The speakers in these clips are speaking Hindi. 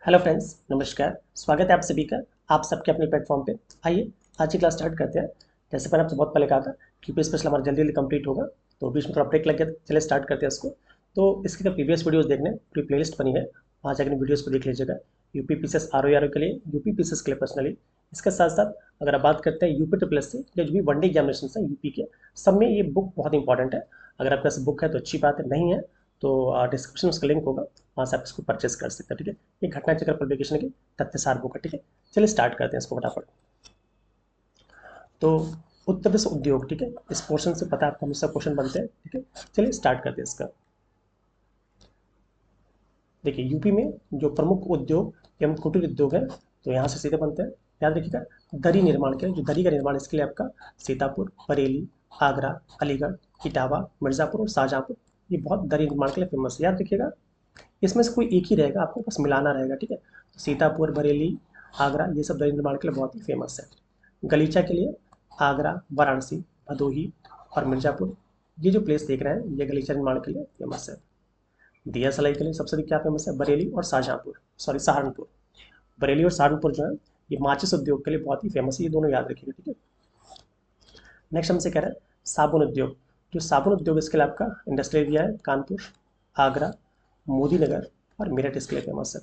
हेलो फ्रेंड्स, नमस्कार। स्वागत है आप सभी का आप सबके अपने प्लेटफॉर्म पे। आइए आज की क्लास स्टार्ट करते हैं। जैसे मैंने आपसे बहुत पहले कहा था कि यूपी स्पेशल हमारा जल्दी जल्दी कंप्लीट होगा, तो बीच में थोड़ा ब्रेक लग गया। चलिए स्टार्ट करते हैं इसको। तो इसकी जो प्रीवियस वीडियोस देखने पूरी प्लेलिस्ट बनी है, वहाँ जाकर वीडियोस को देख लीजिएगा। यूपी पीसीएस आर के लिए, यूपी पीसीएस के लिए पर्सनली। इसके साथ साथ अगर आप बात करते हैं यूपी ट्रिपल एस से, जो भी वनडे एग्जामिनेशन है यूपी के, सब में ये बुक बहुत इंपॉर्टेंट है। अगर आपके पास बुक है तो अच्छी बात है, नहीं है तो डिस्क्रिप्शन में उसका लिंक होगा, वहाँ से आप इसको परचेस कर सकते हैं। ठीक है, ये घटना चक्र पब्लिकेशन की तथ्यसार बुक है। ठीक है, चलिए स्टार्ट करते हैं इसको फटाफट। तो उत्तर प्रदेश उद्योग, ठीक है, इस पोर्शन से पता है आपको हमेशा क्वेश्चन बनते हैं। ठीक है, चलिए स्टार्ट करते हैं इसका। देखिए यूपी में जो प्रमुख उद्योग एवं कुटीर उद्योग है, तो यहाँ से सीधे बनते हैं। याद रखिएगा, दरी निर्माण के लिए, जो दरी का निर्माण इसके लिए आपका सीतापुर, बरेली, आगरा, अलीगढ़, इटावा, मिर्जापुर और शाहजहाँपुर, ये बहुत दरी निर्माण के लिए फेमस है। याद रखिएगा, इसमें से कोई एक ही रहेगा, आपको बस मिलाना रहेगा। ठीक है, तो सीतापुर, बरेली, आगरा, ये सब दरी निर्माण के लिए बहुत ही फेमस है। गलीचा के लिए आगरा, वाराणसी, भदोही और मिर्जापुर, ये जो प्लेस देख रहे हैं ये गलीचा निर्माण के लिए फेमस है। दिया सलाई के लिए सबसे अधिक क्या फेमस है? बरेली और शाहजहाँपुर, सॉरी सहारनपुर। बरेली और सहारनपुर जो है ये माचिस उद्योग के लिए बहुत ही फेमस है, ये दोनों याद रखिएगा। ठीक है, नेक्स्ट हमसे कह रहा है साबुन उद्योग। जो साबुन उद्योग इसके लिए आपका इंडस्ट्रियल एरिया है कानपुर, आगरा, मोदी नगर और मेरठ इसके लिए फेमस है।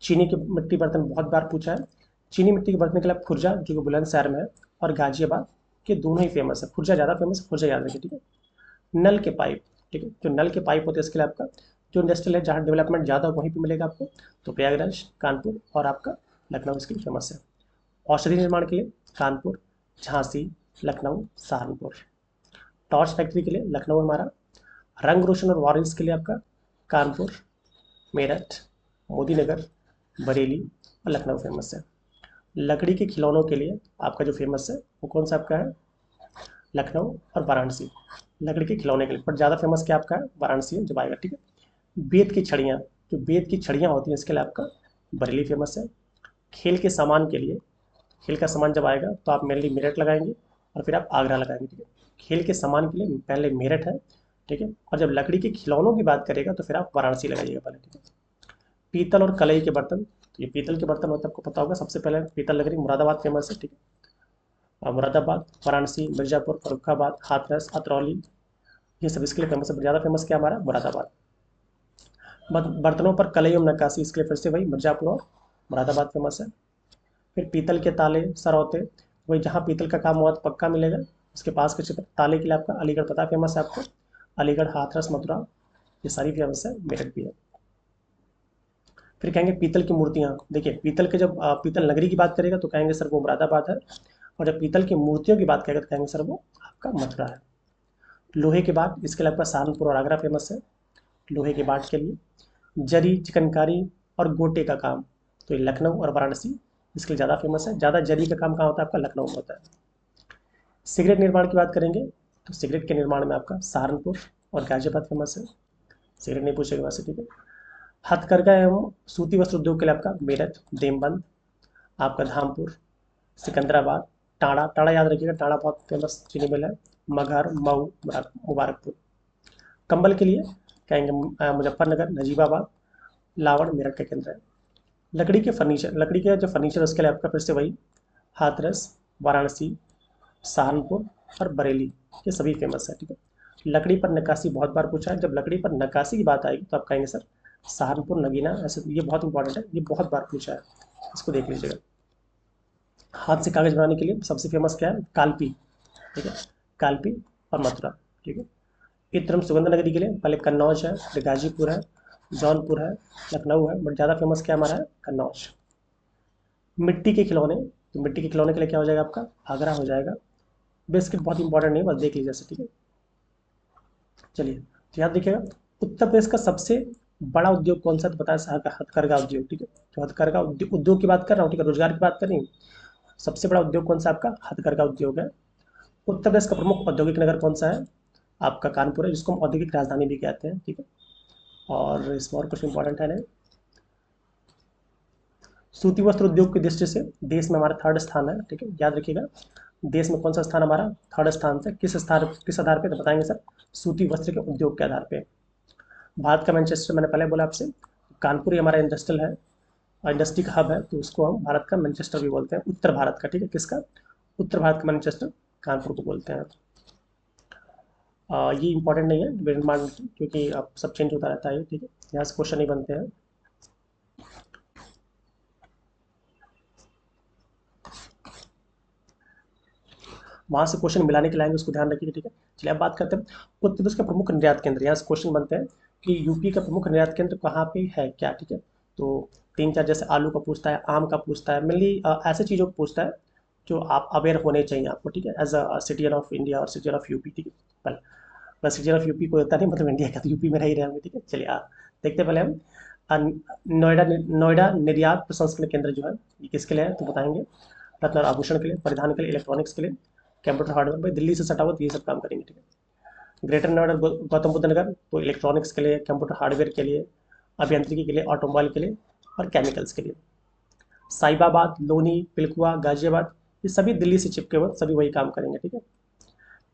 चीनी के मिट्टी बर्तन बहुत बार पूछा है। चीनी मिट्टी के बर्तन के लिए आप खुर्जा, जो कि बुलंदशहर में है, और गाजियाबाद, के दोनों ही फेमस है। खुर्जा ज़्यादा फेमस है, खुर्जा याद रखिए। ठीक है, नल के पाइप, ठीक है, जो नल के पाइप होते हैं इसके लिए आपका जो इंडस्ट्रियल है, जहाँ डेवलपमेंट ज़्यादा वहीं पे मिलेगा आपको, तो प्रयागराज, कानपुर और आपका लखनऊ इसके लिए फेमस है। औषधि निर्माण के लिए कानपुर, झांसी, लखनऊ, सहारनपुर। टॉर्च फैक्ट्री के लिए लखनऊ हमारा। रंग रोशन और वारिस के लिए आपका कानपुर, मेरठ, मोदी नगर, बरेली और लखनऊ फेमस है। लकड़ी के खिलौनों के लिए आपका जो फेमस है वो कौन सा आपका है? लखनऊ और वाराणसी, लकड़ी के खिलौने के लिए। पर ज़्यादा फेमस क्या आपका है? वाराणसी जब आएगा। ठीक है, बेत की छड़ियाँ, जो बेत की छड़ियाँ होती हैं इसके लिए आपका बरेली फेमस है। खेल के सामान के लिए, खेल का सामान जब आएगा तो आप मेनली मेरठ लगाएंगे और फिर आप आगरा लगाएंगे। ठीक है, खेल के सामान के लिए पहले मेरठ है। ठीक है, और जब लकड़ी के खिलौनों की बात करेगा तो फिर आप वाराणसी लगाइएगा पहले। ठीक है, पीतल और कलई के बर्तन, तो ये पीतल के बर्तन होते हैं, आपको पता होगा। सबसे पहले पीतल नगरी मुरादाबाद फेमस है। ठीक है, मुरादाबाद, वाराणसी, मिर्जापुर, फर्रुखाबाद, हाथरस, अतरौली, ये सब इसके लिए फेमस है। ज़्यादा फेमस क्या हमारा? मुरादाबाद। बर्तनों पर कलई एवं नक्काशी, इसके लिए फिर से वही मिर्जापुर और मुरादाबाद फेमस है। फिर पीतल के ताले, सरौते, वही जहाँ पीतल का काम हुआ तो पक्का मिलेगा। उसके पास के क्षेत्र ताले के लिए आपका अलीगढ़ पता फेमस है आपको। अलीगढ़, हाथरस, मथुरा, ये सारी फेमस है, मेरठ भी है। फिर कहेंगे पीतल की मूर्तियाँ। देखिए पीतल के जब पीतल नगरी की बात करेगा तो कहेंगे सर वो मुरादाबाद है, और जब पीतल की मूर्तियों की बात करेगा तो कहेंगे सर वो आपका मथुरा है। लोहे के बाट, इसके लिए आपका सहारनपुर और आगरा फेमस है लोहे के बाट के लिए। जरी, चिकनकारी और गोटे का काम, तो ये लखनऊ और वाराणसी इसके लिए ज़्यादा फेमस है। ज़्यादा जरी का काम कहाँ होता है? आपका लखनऊ में होता है। सिगरेट निर्माण की बात करेंगे तो सिगरेट के निर्माण में आपका सहारनपुर और गाजियाबाद फेमस है। सिगरेट नहीं पूछेगा वैसे। ठीक है, हथकरघा एवं सूती वस्त्र उद्योग के लिए आपका मेरठ, देवबंद, आपका धामपुर, सिकंदराबाद, टाँड़ा, टाँड़ा याद रखिएगा, टाँड़ा बहुत फेमस चीनी मिल है। मगहर, मऊ, मुबारकपुर। कंबल के लिए कहेंगे मुजफ्फरनगर, नजीबाबाद, लावड़, मेरठ का केंद्र है। लकड़ी के फर्नीचर, लकड़ी के जो फर्नीचर उसके लिए आपका फिर से वही हाथरस, वाराणसी, सहारनपुर और बरेली, ये सभी फेमस है। ठीक है, लकड़ी पर नक्काशी बहुत बार पूछा है। जब लकड़ी पर नक्काशी की बात आएगी तो आप कहेंगे सर सहारनपुर, नगीना, ऐसे ये बहुत इंपॉर्टेंट है, ये बहुत बार पूछा है, इसको देख लीजिएगा। हाथ से कागज बनाने के लिए सबसे फेमस क्या है? कालपी। ठीक है, कालपी और मथुरा। ठीक है, इत्र एवं सुगंध नगरी के लिए पहले कन्नौज है, फिर गाजीपुर है, जौनपुर है, लखनऊ है, बट ज़्यादा फेमस क्या हमारा है? कन्नौज। मिट्टी के खिलौने, तो मिट्टी के खिलौने के लिए क्या हो जाएगा आपका? आगरा हो जाएगा। बेसिकली बहुत इंपॉर्टेंट नहीं, बस देख लीजिए ऐसे। ठीक है, चलिए तो याद देखिएगा, उत्तर प्रदेश का सबसे बड़ा उद्योग कौन सा? तो बताया हथकरघा उद्योग। ठीक है, तो हथकरघा उद्योग की बात कर रहा हूँ। ठीक है, रोजगार की बात कर रही हूँ। सबसे बड़ा उद्योग कौन सा आपका? हथकरघा उद्योग है। उत्तर प्रदेश का प्रमुख औद्योगिक नगर कौन सा है? आपका कानपुर है, जिसको हम औद्योगिक राजधानी भी कहते हैं। ठीक है, और इसमें और कुछ इंपॉर्टेंट है नहीं। सूती वस्त्र उद्योग की दृष्टि से देश में हमारा थर्ड स्थान है। ठीक है, याद रखिएगा, देश में कौन सा स्थान हमारा? थर्ड स्थान से। किस आधार पे? तो बताएंगे सर सूती वस्त्र के उद्योग के आधार पे। भारत का मैनचेस्टर मैंने पहले बोला आपसे, कानपुर ही हमारा इंडस्ट्रियल है, इंडस्ट्री का हब है, तो उसको हम भारत का मैनचेस्टर भी बोलते हैं, उत्तर भारत का, ठीक है, किसका, उत्तर भारत का मैनचेस्टर कानपुर को बोलते हैं। ये इंपॉर्टेंट नहीं है निर्माण, क्योंकि अब सब चेंज होता रहता है, ठीक है, यहाँ से क्वेश्चन नहीं बनते हैं। वहां से क्वेश्चन मिलाने के लाएंगे, उसको ध्यान रखिए, ठीक है। चलिए अब बात करते हैं उत्तर प्रदेश का प्रमुख निर्यात केंद्र। यहाँ से क्वेश्चन बनते हैं कि यूपी का प्रमुख निर्यात केंद्र कहाँ पे है क्या, ठीक है। तो तीन चार, जैसे आलू का पूछता है, आम का पूछता है, मेनली ऐसे चीज़ों को पूछता है जो आप अवेयर होने चाहिए आपको, ठीक है, as a citizen of India और सिटीजन ऑफ यूपी, ठीक है। पहले बस सिटीजन ऑफ यूपी को होता नहीं, मतलब इंडिया का, तो यूपी में रह ही रहे होंगे, ठीक है। चलिए देखते हैं पहले हम नोएडा नोएडा निर्यात प्रसंस्करण केंद्र जो है ये किसके लिए है, तो बताएंगे रत्न और आभूषण के लिए, परिधान के लिए, इलेक्ट्रॉनिक्स के लिए, कंप्यूटर हार्डवेयर, भाई दिल्ली से सटा हुआ तो ये सब काम करेंगे, ठीक है। ग्रेटर नोएडा गौतम बुद्ध नगर तो इलेक्ट्रॉनिक्स के लिए, कंप्यूटर हार्डवेयर के लिए, अभियांत्रिकी के लिए, ऑटोमोबाइल के लिए और केमिकल्स के लिए। साहिबाबाद, लोनी, पिलकुआ, गाजियाबाद, ये सभी दिल्ली से चिपके हुए, सभी वही काम करेंगे, ठीक है।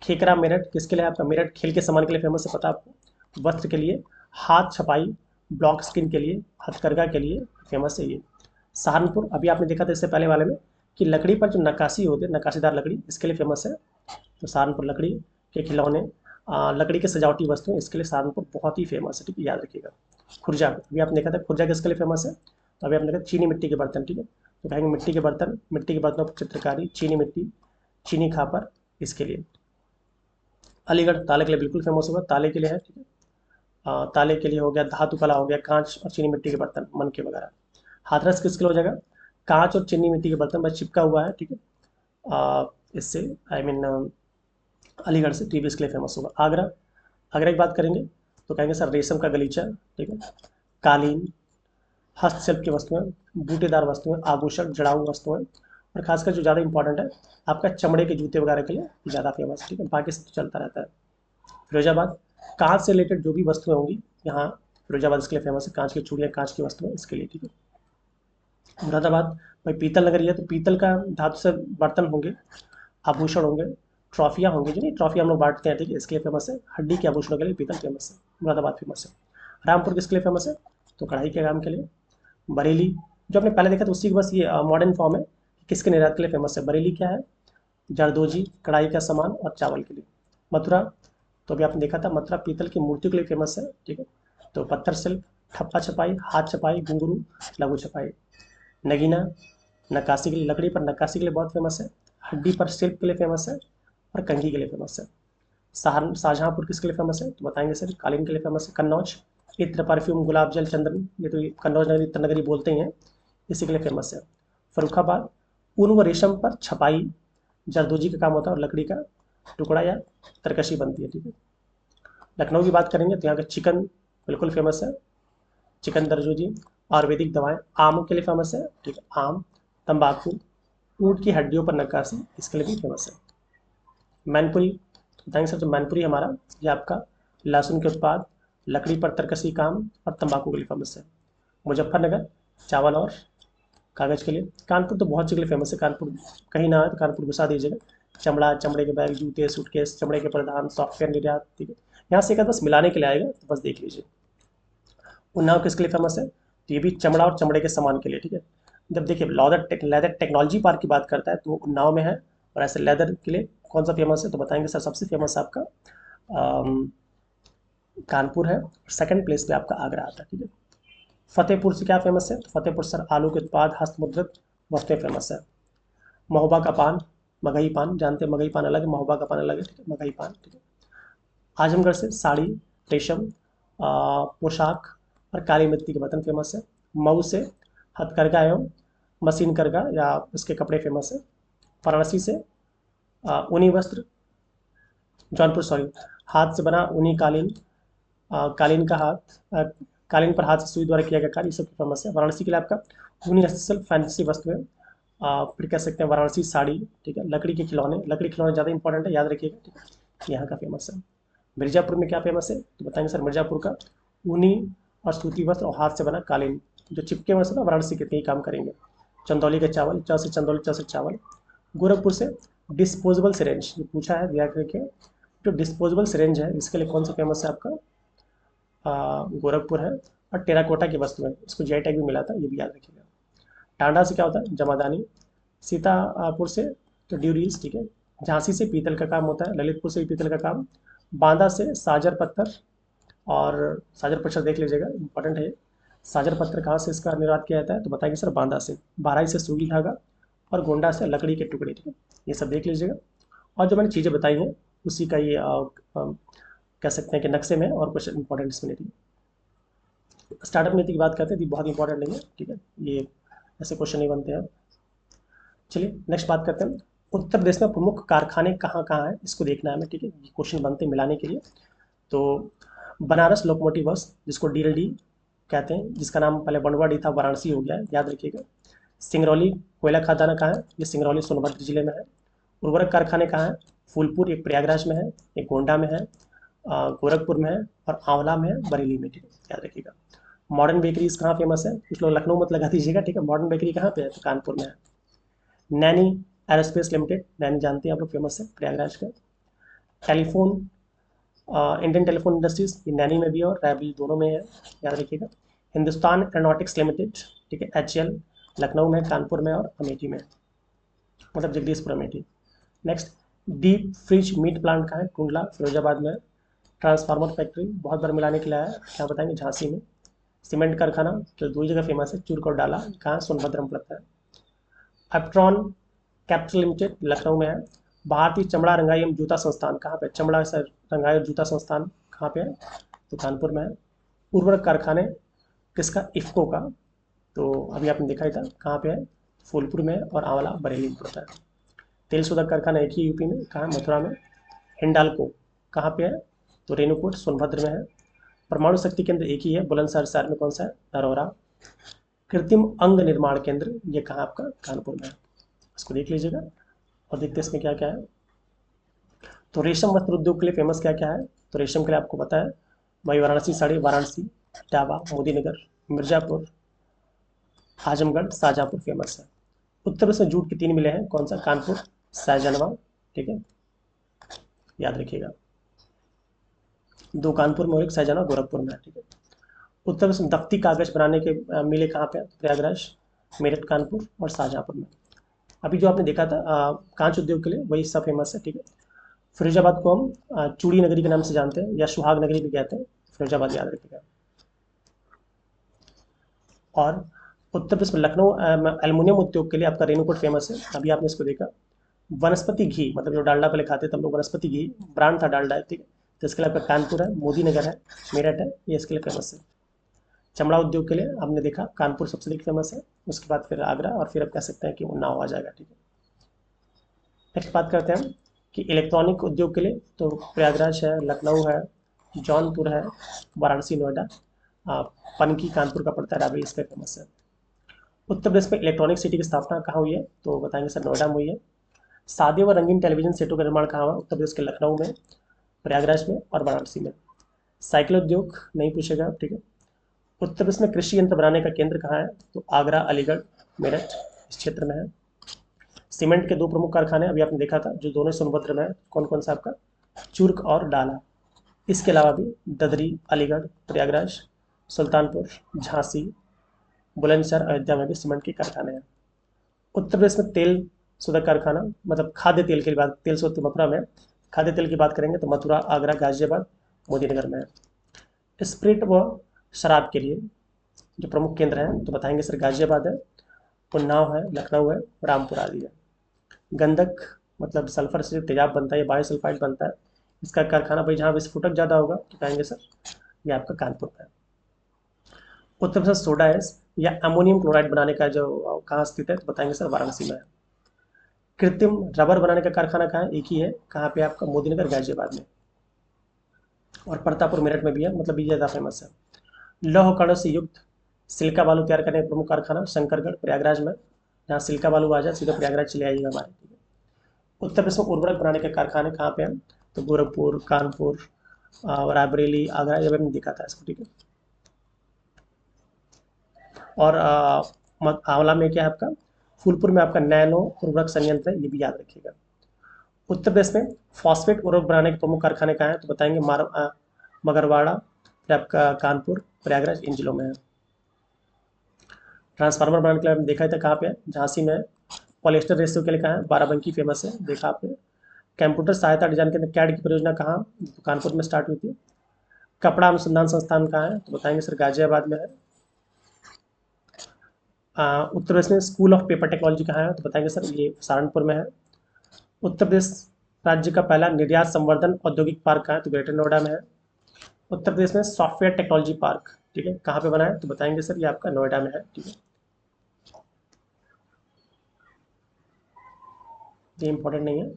खेकरा मेरठ किसके लिए आपका, मेरठ खेल के सामान के लिए फेमस है, पता आपको, वस्त्र के लिए, हाथ छपाई, ब्लॉक स्किन के लिए, हथकरघा के लिए फेमस है ये। सहारनपुर, अभी आपने देखा था इससे पहले वाले में कि लकड़ी पर जो नक्काशी होती है, नक्काशीदार लकड़ी, इसके लिए फेमस है। तो सहारनपुर लकड़ी के खिलौने, लकड़ी के सजावटी वस्तुएं, इसके लिए सहारनपुर बहुत ही फेमस है, ठीक है, याद रखिएगा। खुर्जा, अभी आपने देखा था खुर्जा किसके लिए फेमस है, तो अभी आपने देखा चीनी मिट्टी के बर्तन, ठीक है। तो कहेंगे मिट्टी के बर्तन, मिट्टी के बर्तनों पर चित्रकारी, चीनी मिट्टी, चीनी खापर, इसके लिए। अलीगढ़ ताले के लिए बिल्कुल फेमस होगा, ताले के लिए है, ठीक है। ताले के लिए हो गया, धातु कला हो गया, कांच और चीनी मिट्टी के बर्तन, मनके वगैरह। हाथरस किसके लिए हो जाएगा, कांच और चीनी मिट्टी के बर्तन, बस चिपका हुआ है, ठीक है। इससे आई मीन अलीगढ़ से, टीवी इसके लिए फेमस होगा। आगरा, आगरा की बात करेंगे तो कहेंगे सर रेशम का गलीचा, ठीक है, कालीन, हस्तशिल्प की वस्तुएं, बूटेदार वस्तुएं, आभूषण, जड़ाऊ वस्तुएं, और खासकर जो ज़्यादा इंपॉर्टेंट है आपका चमड़े के जूते वगैरह के लिए ज़्यादा फेमस है, ठीक है, बाकी सब तो चलता रहता है। फिरोजाबाद, कांच से रिलेटेड जो भी वस्तुएं होंगी यहाँ, फिरोजाबाद इसके लिए फेमस है, कांच की चूड़ियाँ, कांच की वस्तुएं, इसके लिए, ठीक है। मुरादाबाद, भाई पीतल नगरी है, तो पीतल का धातु से बर्तन होंगे, आभूषण होंगे, ट्रॉफियाँ होंगी, जो नहीं ट्रॉफी हम लोग बांटते हैं, ठीक है, इसके लिए फेमस है। हड्डी के आभूषणों के लिए पीतल फेमस है, मुरादाबाद फेमस है। रामपुर किसके लिए फेमस है, तो कढ़ाई के काम के लिए। बरेली, जो आपने पहले देखा था उसी की बस ये मॉडर्न फॉर्म है, किसके निर्यात के लिए फेमस है। बरेली क्या है, जरदोजी, कढ़ाई का सामान और चावल के लिए। मथुरा, तो अभी आपने देखा था मथुरा पीतल की मूर्तियों के लिए फेमस है, ठीक है। तो पत्थर शिल्प, ठप्पा छपाई, हाथ छपाई, घुंघरू, लघु छपाई। नगीना, नक्काशी के लिए, लकड़ी पर नक्काशी के लिए बहुत फेमस है। हड्डी पर शिल्प के लिए फेमस है और कंघी के लिए फेमस है। शाहजहाँपुर किसके लिए फेमस है, तो बताएंगे सर कालीन के लिए फेमस है। कन्नौज, इत्र, परफ्यूम, गुलाब जल, चंदन, ये तो कन्नौज नगरी, इत्र नगरी बोलते ही हैं, इसी के लिए फेमस है। फर्रुखाबाद, ऊन व रेशम पर छपाई, जरदोजी का काम होता है और लकड़ी का टुकड़ा या तरकशी बनती है, ठीक है। लखनऊ की बात करेंगे तो यहाँ का चिकन बिल्कुल फेमस है, चिकन दरजोजी। आयुर्वेदिक दवाएं, आम के लिए फेमस है, ठीक है, आम। तंबाकू, ऊँट की हड्डियों पर नक्काशी, इसके लिए भी फेमस है। मैनपुरी, बताएंगे सर जो मैनपुरी हमारा, ये आपका लहसुन के उत्पाद, लकड़ी पर तरकशी काम और तंबाकू के लिए फेमस है। मुजफ्फरनगर, चावल और कागज़ के लिए। कानपुर तो बहुत चीज़ के लिए फेमस है, कानपुर कहीं ना है तो कानपुर घुसा दीजिएगा। चमड़ा, चमड़े के बैग, जूते, सूटकेस, चमड़े के परिधान, सॉफ्टवेयर निर्यात, ठीक है। यहाँ से एक बस मिलाने के लिए आएगा, तो बस देख लीजिए। उन्नाव किसके लिए फेमस है, तो ये भी चमड़ा और चमड़े के सामान के लिए, ठीक है। जब देखिए लेदर टेक्नोलॉजी पार्क की बात करता है तो उन्नाव में है, और ऐसे लेदर के लिए कौन सा फेमस है, तो बताएंगे सर सबसे फेमस आपका कानपुर है, सेकंड प्लेस पे आपका आगरा आता है, ठीक है। फतेहपुर से क्या फेमस है, तो फतेहपुर सर आलू के उत्पाद, हस्तमुद्रित वस्तुएं फेमस है। महोबा का पान, मगही पान, जानते हैं मगही पान अलग है, महोबा का पान अलग है, ठीक है, मगही पान, ठीक है। आजमगढ़ से साड़ी, रेशम, पोशाक और काली मिट्टी के बर्तन फेमस है। मऊ से हथकरघा एवं मशीन करघा या उसके कपड़े फेमस है। वाराणसी से ऊनी वस्त्र, जौनपुर सॉरी, हाथ से बना ऊनी कालीन, कालीन का हाथ, कालीन पर हाथ से सुई द्वारा किया गया कार्य, ये सब फेमस है। वाराणसी के लिए आपका ऊनी हस्तशिल्प, फैंसी वस्तुएं, फिर कह सकते हैं वाराणसी साड़ी, ठीक है। लकड़ी के खिलौने, लकड़ी के खिलौने ज़्यादा इंपॉर्टेंट है, याद रखिएगा, ठीक है, यहाँ का फेमस है। मिर्जापुर में क्या फेमस है, तो बताएंगे सर मिर्जापुर का ऊनी और सूती वस्त्र और हाथ से बना कालीन, जो चिपके हुए से ना वाराणसी के यही काम करेंगे। चंदौली का चावल, च से चंदौली, च से चावल। गोरखपुर से डिस्पोजेबल सिरेंज, ये पूछा है, ध्यान रखिए, जो डिस्पोजेबल सिरेंज है इसके लिए कौन सा फेमस है आपका, गोरखपुर है। और टेराकोटा की वस्तु है, इसको जीआई टैग भी मिला था, ये भी याद रखिएगा। टांडा से क्या होता है, जमादानी। सीतापुर से तो ड्यूरीज, ठीक है। झांसी से पीतल का काम होता है, ललितपुर से भी पीतल का काम। बांदा से साजर पत्थर, और साजर पत्थर देख लीजिएगा, इंपॉर्टेंट है। साजर पत्थर कहाँ से इसका निर्यात किया जाता है, तो बताएंगे सर बांदा से। बाराई से सूगी धागा, और गोंडा से लकड़ी के टुकड़े, ठीक है। ये सब देख लीजिएगा। और जो मैंने चीज़ें बताई हैं उसी का ये कह सकते हैं कि नक्शे में और कुछ इंपॉर्टेंट इसमें नहीं थी। स्टार्टअप नीति की बात करते हैं तो बहुत इंपॉर्टेंट नहीं है, ठीक है। ये ऐसे क्वेश्चन नहीं बनते हैं। चलिए नेक्स्ट बात करते हैं। उत्तर प्रदेश में प्रमुख कारखाने कहाँ कहाँ हैं, इसको देखना है हमें, ठीक है। ये क्वेश्चन बनते हैं मिलाने के लिए। तो बनारस लोकोमोटिव वर्क्स, जिसको डीएलडी कहते हैं, जिसका नाम पहले बनवाड़ी था, वाराणसी हो गया है, याद रखिएगा। सिंगरौली कोयला खदान कहाँ है, ये सिंगरौली सोनभद्र जिले में है। उर्वरक कारखाने कहाँ है, फूलपुर, एक प्रयागराज में है, एक गोंडा में है, गोरखपुर में है, और आंवला में है, बरेली में, ठीक है, याद रखिएगा। मॉडर्न बेकरीज कहाँ फेमस है, कुछ लोग लखनऊ मत लगा दीजिएगा, ठीक है। मॉडर्न बेकरी कहाँ पे है, तो कानपुर में है। नैनी एरोस्पेस लिमिटेड, नैनी जानते हैं आप लोग, फेमस है प्रयागराज का। टेलीफोन, इंडियन टेलीफोन इंडस्ट्रीज, ये नैनी में भी है और रायबरेली दोनों में है, याद रखिएगा। हिंदुस्तान एरोनॉटिक्स लिमिटेड, ठीक है, एचएएल, लखनऊ में, कानपुर में और अमेठी में, मतलब Jagdishpur Amethi. Next, deep fridge meat plant कहाँ है, टुंडला फिरोजाबाद में। ट्रांसफार्मर फैक्ट्री बहुत बार मिलाने के लिए आया, क्या बताएंगे, झांसी में। सीमेंट कारखाना तो दो ही जगह फेमस है, चूर्क और डाला, कहाँ, सोनभद्र में पड़ता है। एप्ट्रॉन कैपिटल लिमिटेड, लखनऊ में है। भारतीय चमड़ा रंगाई एवं जूता संस्थान कहाँ पे, चमड़ा से रंगाई और जूता संस्थान कहाँ पे है, तो कानपुर में है। उर्वरक कारखाने किसका, इफ्को का, तो अभी आपने देखा ही था, कहाँ पे है, फूलपुर में और आंवला बरेली में पड़ता है। तेल शोधक कारखाना एक ही यूपी में, कहाँ, मथुरा में। हिंडाल्को कहाँ पे है, तो रेणुकूट सोनभद्र में है। परमाणु शक्ति केंद्र एक ही है, बुलंदशहर शहर में, कौन सा है, नरौरा। कृत्रिम अंग निर्माण केंद्र ये कहाँ आपका, कानपुर में है, इसको देख लीजिएगा। और देखते हैं इसमें क्या क्या है। तो रेशम वस्त्र उद्योग के लिए फेमस क्या क्या है, तो रेशम के लिए आपको पता है भाई, वाराणसी साड़ी, वाराणसी, इटावा, मोदीनगर, मिर्जापुर, आजमगढ़, शाहजहाँपुर फेमस है। उत्तर प्रदेश में जूट की 3 मिलें हैं, कौन सा, कानपुर, शाहजनवा, ठीक है, याद रखिएगा। 2 कानपुर में और एक शाहजहां गोरखपुर में है, ठीक है। उत्तर प्रदेश में दफ्ती कागज बनाने के मिले कहाँ पे, प्रयागराज, मेरठ, कानपुर और शाहजहाँपुर में। अभी जो आपने देखा था कांच उद्योग के लिए, वही सब फेमस है, ठीक है। फिरोजाबाद को हम चूड़ी नगरी के नाम से जानते हैं, या सुहाग नगरी भी कहते हैं, फिरोजाबाद याद रखिएगा। और उत्तर प्रदेश में लखनऊ एल्युमिनियम उद्योग के लिए आपका रेणुकूट फेमस है, अभी आपने इसको देखा। वनस्पति घी, मतलब जो डालडा पहले खाते थे हम लोग, वनस्पति घी ब्रांड था डालडा, ठीक है, तो इसके लिए आपका कानपुर है, मोदीनगर है, मेरठ है, ये इसके लिए फेमस है। चमड़ा उद्योग के लिए आपने देखा कानपुर सबसे अधिक फेमस है, उसके बाद फिर आगरा, और फिर आप कह सकते हैं कि उन्नाव आ जाएगा, ठीक है। नेक्स्ट बात करते हैं कि इलेक्ट्रॉनिक उद्योग के लिए, तो प्रयागराज है, लखनऊ है, जौनपुर है, वाराणसी, नोएडा, पनकी कानपुर का पड़ता है, राबड़ी इस पर फेमस है। उत्तर प्रदेश में इलेक्ट्रॉनिक सिटी की स्थापना कहाँ हुई है, तो बताएंगे सर नोएडा में हुई है। सादे व रंगीन टेलीविजन सेटों का निर्माण कहाँ हुआ, उत्तर प्रदेश के लखनऊ में, प्रयागराज में और वाराणसी में। साइकिल उद्योग नहीं पूछेगा, ठीक है। उत्तर प्रदेश में कृषि यंत्र बनाने का केंद्र कहाँ है, तो आगरा, अलीगढ़, मेरठ इस क्षेत्र में है। सीमेंट के 2 प्रमुख कारखाने अभी आपने देखा था, जो दोनों सोनभद्र में है, कौन कौन सा आपका, चूर्क और डाला। इसके अलावा भी ददरी, अलीगढ़, प्रयागराज, सुल्तानपुर, झांसी, बुलंदशहर, अयोध्या में भी सीमेंट के कारखाने हैं। उत्तर प्रदेश में तेल शोधक कारखाना, मतलब खाद्य तेल की बात, तेल शोधक मथुरा में, खाद्य तेल की बात करेंगे तो मथुरा, आगरा, गाजियाबाद, मोदीनगर में है। स्प्रिट व शराब के लिए जो प्रमुख केंद्र हैं, तो बताएंगे सर गाजियाबाद है, उन्नाव है, लखनऊ है, रामपुर आदि है। गंधक मतलब सल्फर से तेजाब बनता है, बायोसल्फाइड बनता है, इसका कारखाना भाई जहाँ विस्फोटक ज़्यादा होगा, तो कहेंगे सर ये आपका कानपुर का है। उत्तर प्रदेश सोडा एस या अमोनियम क्लोराइड बनाने का जो कहाँ स्थित है, तो बताएंगे सर वाराणसी में है। कृत्रिम रबर बनाने का कारखाना कहाँ है, एक ही है, कहाँ पे आपका, मोदीनगर, गाजियाबाद में। और प्रतापपुर मेरठ में भी है, मतलब ये ज़्यादा फेमस है। लौह कणों से युक्त सिल्का बालू तैयार करने का प्रमुख कारखाना शंकरगढ़, प्रयागराज में। जहाँ सिल्का बालू आ जाए सीधा प्रयागराज चले आइएगा हमारे, ठीक है। उत्तर प्रदेश में उर्वरक बनाने के कारखाने कहाँ पे हैं, तो गोरखपुर, कानपुर, रायबरेली, आगरा, ये मैंने देखा था इसको, ठीक है। और आंवला में क्या है आपका, फूलपुर में आपका नैनो उर्वरक संयंत्र है, ये भी याद रखिएगा। उत्तर प्रदेश में फॉस्फेट उर्वरक बनाने के प्रमुख कारखाने कहाँ हैं, तो बताएंगे मगरवाड़ा, फिर आपका कानपुर, प्रयागराज, इन जिलों में है। ट्रांसफार्मर बनाने के लिए हमने देखा था कहाँ पे है, झांसी में है। पॉलिएस्टर रेशो के लिए कहाँ है, बाराबंकी फेमस है, देखा आपने। कंप्यूटर सहायता डिजाइन के अंदर कैड की परियोजना कहाँ, कानपुर में स्टार्ट हुई थी। कपड़ा अनुसंधान संस्थान कहाँ है, तो बताएंगे सर गाजियाबाद में है। उत्तर प्रदेश में स्कूल ऑफ पेपर टेक्नोलॉजी कहाँ है, तो बताएंगे सर ये सहारनपुर में है। उत्तर प्रदेश राज्य का पहला निर्यात संवर्धन औद्योगिक पार्क कहाँ है, तो ग्रेटर नोएडा में है। उत्तर प्रदेश में सॉफ्टवेयर टेक्नोलॉजी पार्क, ठीक है, कहाँ पे बना है, तो बताएंगे सर ये आपका नोएडा में है, ठीक है, ये इंपॉर्टेंट नहीं है।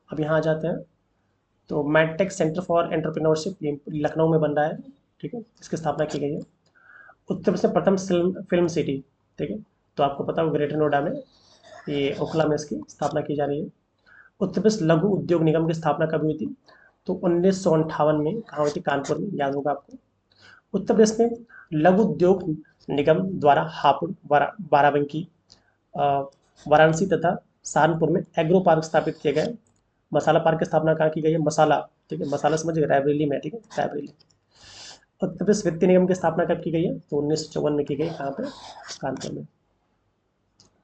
अब यहाँ आ जाते हैं, तो मैडटेक सेंटर फॉर एंटरप्रेन्योरशिप ये लखनऊ में बन रहा है, ठीक है, इसकी स्थापना की गई है। उत्तर प्रदेश में प्रथम फिल्म सिटी, ठीक है, तो आपको पता हो ग्रेटर नोएडा में, ये ओखला में इसकी स्थापना की जा रही है। उत्तर प्रदेश लघु उद्योग निगम की स्थापना कब हुई थी, तो 1958 में कहाँ हुई थी, कानपुर में, याद होगा आपको। उत्तर प्रदेश में लघु उद्योग निगम द्वारा हापुड़, बाराबंकी, वाराणसी तथा सहारनपुर में एग्रो पार्क स्थापित किए गए। मसाला पार्क की स्थापना कहाँ की गई है, मसाला, ठीक है, मसाला समझिए रायबरेली में, ठीक है, रायबरेली। उत्तर प्रदेश वित्त निगम की स्थापना कब की गई है, तो 1954 में की गई, कहाँ पे, कानपुर में।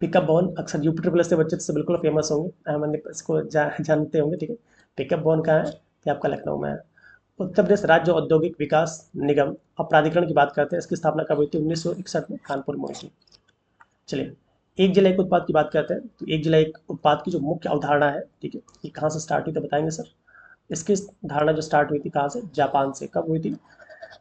पिकअप बॉन अक्सर यूपी ट्रिपल एस से बच्चे से बिल्कुल फेमस होंगे, हमने इसको जानते होंगे, ठीक है। पिकअप बॉन कहाँ है, ये आपका लखनऊ में है। उत्तर प्रदेश राज्य औद्योगिक विकास निगम अब प्राधिकरण की बात करते हैं, इसकी स्थापना कब हुई थी, 1961 में कानपुर में हुई थी। चलिए, एक जिला एक उत्पाद की बात करते हैं, तो एक जिला एक उत्पाद की जो मुख्य अवधारणा है, ठीक है, ये कहाँ से स्टार्ट हुई, तो बताएंगे सर। इसकी धारणा जो स्टार्ट हुई थी कहाँ से, जापान से। कब हुई थी,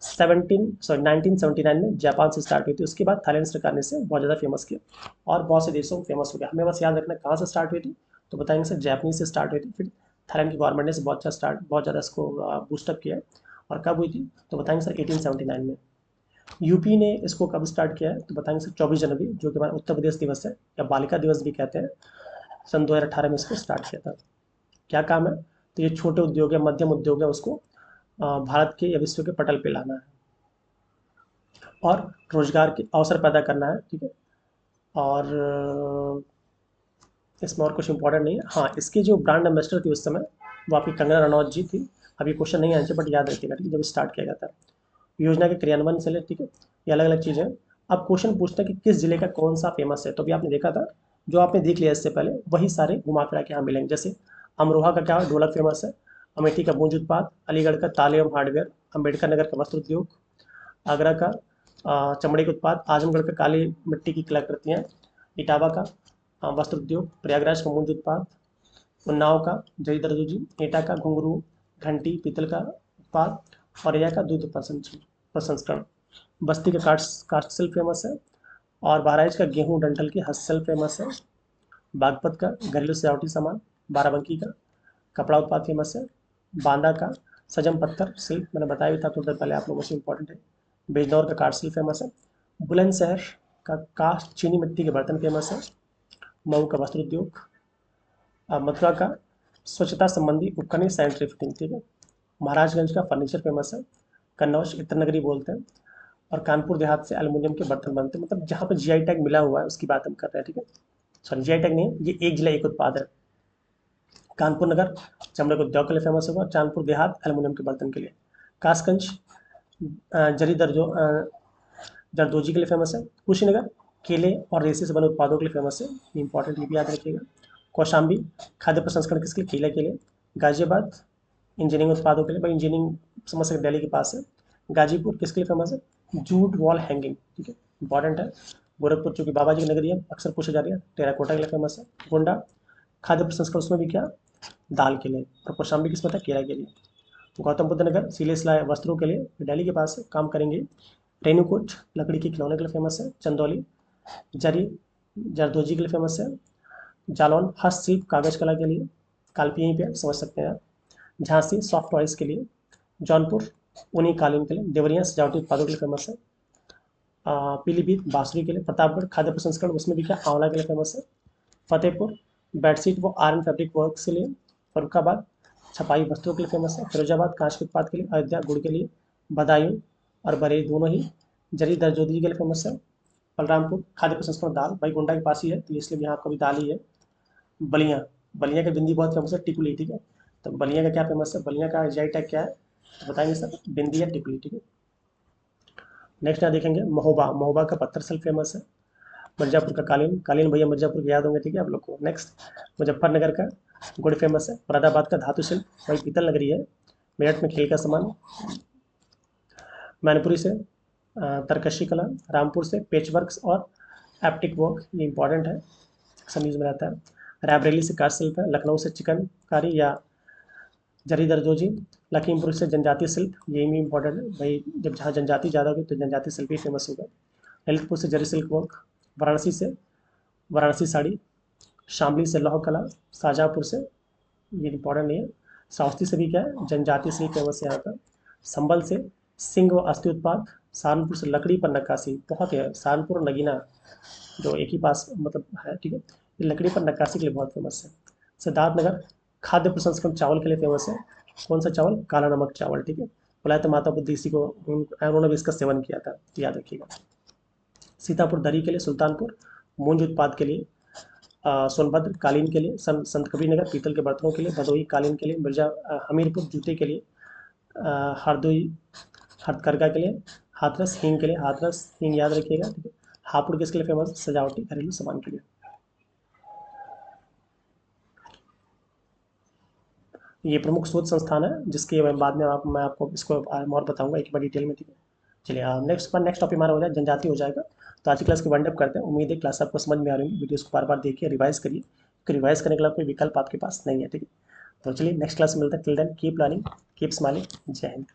1979 में जापान से स्टार्ट हुई थी। उसके बाद थाईलैंड सरकार ने इसे बहुत ज़्यादा फेमस किया और बहुत से देशों में फेमस हो गया। हमें बस याद रखना कहाँ से स्टार्ट हुई थी, तो बताएंगे सर जापानीज से स्टार्ट हुई थी, फिर थाईलैंड की गवर्नमेंट ने इसे बहुत ज़्यादा इसको बूस्टअप किया। और कब हुई थी, तो बताएंगे सर 1879 में। यूपी ने इसको कब स्टार्ट किया है, तो बताएंगे सर 24 जनवरी, जो कि हमारा उत्तर प्रदेश दिवस है या बालिका दिवस भी कहते हैं, सन 2018 में इसको स्टार्ट किया था। क्या काम है, तो ये छोटे उद्योग है, मध्यम उद्योग है, उसको भारत के या विश्व के पटल पे लाना है और रोजगार के अवसर पैदा करना है, ठीक है। और इसमें और कुछ इंपॉर्टेंट नहीं है। हाँ, इसकी जो ब्रांड एम्बेसडर थी उस समय, वो आपकी कंगना रनौत जी थी। अभी क्वेश्चन नहीं आए थे बट याद रखिएगा, ठीक है, जब स्टार्ट किया गया था। योजना के क्रियान्वयन से ले, ठीक है, ये अलग अलग चीज़ें हैं। अब क्वेश्चन पूछता है कि किस जिले का कौन सा फेमस है, तो अभी आपने देखा था, जो आपने देख लिया इससे पहले वही सारे घुमा फिरा के यहाँ मिलेंगे। जैसे अमरोहा का क्या है, ढोलक फेमस है। अमेठी का गूंज उत्पाद, अलीगढ़ का ताले एवं हार्डवेयर, अम्बेडकर नगर का वस्त्र उद्योग, आगरा का चमड़े के उत्पाद, आजमगढ़ का काली मिट्टी की कलाकृतियाँ, इटावा का वस्त्र उद्योग, प्रयागराज का मूंज उत्पाद, उन्नाव का जरी दर्जी, एटा का घुंघरू घंटी पीतल का उत्पाद, औरैया का दूध प्रसंस्करण, बस्ती का काष्ठ शिल्प फेमस है, और बहराइच का गेहूं डंठल की हस्तशिल्प फेमस है, बागपत का घरेलू सजावटी सामान, बाराबंकी का कपड़ा उत्पाद फेमस है, बांदा का सजम पत्थर शिल्प, मैंने बताया भी था थोड़ी देर पहले आप लोगों से, इंपॉर्टेंट है। बिजनौर का काठ शिल्प फेमस है। बुलंदशहर का कास्ट चीनी मिट्टी के बर्तन फेमस है। मऊ का वस्त्र उद्योग, मथुरा का स्वच्छता संबंधी उपकरण सैनिटरी फिटिंग, ठीक है। महाराजगंज का फर्नीचर फेमस है। कन्नौज इत्र नगरी बोलते हैं। और कानपुर देहात से एल्युमिनियम के बर्तन बनते हैं, मतलब जहाँ पर जीआई टैग मिला हुआ है उसकी बात हम कर रहे हैं, ठीक है। सॉरी, जीआई टैग नहीं, ये एक जिला एक उत्पाद है। कानपुर नगर चमड़े के उद्योग के लिए फेमस होगा, चांदपुर देहात एल्युमिनियम के बर्तन के लिए, कासगंज जरी जरदोजी के लिए फेमस है, कुशीनगर केले और रेसे से बने उत्पादों के लिए फेमस है, इंपॉर्टेंट, ये भी याद रखिएगा। कौशाम्बी खाद्य प्रसंस्करण किसके लिए, केले के लिए। गाजियाबाद इंजीनियरिंग उत्पादों के लिए, भाई इंजीनियरिंग समझ सकते दिल्ली के पास है। गाजीपुर किसके लिए फेमस है, जूट वॉल हैंगिंग, ठीक है, इंपॉर्टेंट है। गोरखपुर चूंकि बाबा जी की नगरी है, अक्सर पूछा जा रही है, टेराकोटा के लिए फेमस है। गोंडा खाद्य प्रसंस्करण, उसमें भी क्या, दाल के लिए। और कौशाम्बी किसमें था, केला के लिए। गौतम बुद्ध नगर सिले सिलाए वस्त्रों के लिए, दिल्ली के पास है, काम करेंगे। रेणुकूट लकड़ी के खिलौने के लिए फेमस है। चंदौली जरी जरदोजी के लिए फेमस है। जालौन हस्तशिल्प कागज कला के लिए, कालपी यहीं पे समझ सकते हैं आप। झांसी सॉफ्ट टॉयज के लिए। जौनपुर ऊनी कालीन के लिए। देवरिया सजावटी उत्पादों के लिए फेमस है। पीलीभीत बांसुरी के लिए। प्रतापगढ़ खाद्य प्रसंस्करण, उसमें भी क्या, आंवला के लिए फेमस है। फतेहपुर बेडशीट व आयरन फैब्रिक वर्क के लिए। फरुखाबाद छपाई वस्त्रों के लिए फेमस है। फिरोजाबाद कांच के उत्पाद के लिए। अयोध्या गुड़ के लिए। बदायूं और बरेली दोनों ही जरी दरजोदी के लिए फेमस है। बलरामपुर खाद्य प्रसंस्करण दाल, भाई गोंडा के पास ही है तो इसलिए यहाँ आपका भी दाल ही है। बलिया बलिया की बिंदी बहुत फेमस है, टिकुली, ठीक है। तो बलिया का क्या फेमस है, बलिया का जीआई टैग क्या है, तो बताएंगे सर, बिंदी या टिकुली, ठीक है। नेक्स्ट यहाँ देखेंगे महोबा, महोबा का पत्थर शिल्प फेमस है। मिर्जापुर का कालीन, कालीन भैया मिर्जापुर के याद होंगे, ठीक है आप लोग को। नेक्स्ट, मुजफ्फरनगर का गुड़ फेमस है। मुरादाबाद का धातु शिल्प वही पीतल नगरी है। मेरठ में खेल का सामान। मैनपुरी से तरकशी कला। रामपुर से पेचवर्क्स और एप्टिक वर्क, ये इंपॉर्टेंट है, सब यूज में रहता है। रायबरेली से काठ शिल्प है। लखनऊ से चिकनकारी या जरी दरदोजी। लखीमपुर से जनजातीय शिल्प, ये भी इंपॉर्टेंट है भाई, जब जहाँ जनजाति ज़्यादा होगी तो जनजातीय शिल्प ही फेमस होगा। ललितपुर से जरी सिल्क वर्क। वाराणसी से वाराणसी साड़ी। शामली से लौह कला। शाहजहाँपुर से, ये इंपॉर्टेंट नहीं है, साउथी से भी क्या है, जनजातीय सिल्क फेमस है यहाँ पर। संभल से सिंह व अस्थि उत्पाद। सहारनपुर से लकड़ी पर नक्काशी, बहुत है, सहारनपुर और नगीना जो एक ही पास मतलब है, ठीक है, ये लकड़ी पर नक्काशी के लिए बहुत फेमस है। सिद्धार्थनगर खाद्य प्रसंस्करण चावल के लिए फेमस है। कौन सा चावल? काला नमक चावल, ठीक है। बुलाए तो माता बुद्ध इसी को, उन्होंने भी इसका सेवन किया था, याद रखिएगा। सीतापुर दरी के लिए। सुल्तानपुर मूंज उत्पाद के लिए। सोनभद्र कालीन के लिए। संत कबीर नगर पीतल के बर्तनों के लिए। भदोही कालीन के लिए। हमीरपुर जूते के लिए। हरदोई हथकरघा के लिए। हाथरस हींग के लिए, हाथरस हींग याद रखिएगा, ठीक है। हापुड़ किसके लिए फेमस? सजावटी घरेलू सामान के लिए। ये प्रमुख शोध संस्थान है जिसके बाद में मैं आपको इसको और बताऊंगा एक बार डिटेल में, ठीक है। चलिए नेक्स्ट टॉपिक हमारा हो जाए जनजाति हो जाएगा। तो आज की क्लास की वाइंड अप करते हैं। उम्मीद है क्लास आपको समझ में आ रही है। वीडियोस को बार बार देखिए, रिवाइज करिए, क्योंकि रिवाइज करने के लिए कोई विकल्प आपके पास नहीं है, ठीक है। तो चलिए नेक्स्ट क्लास में मिलते हैं। Till then keep learning, keep smiling. जय हिंद।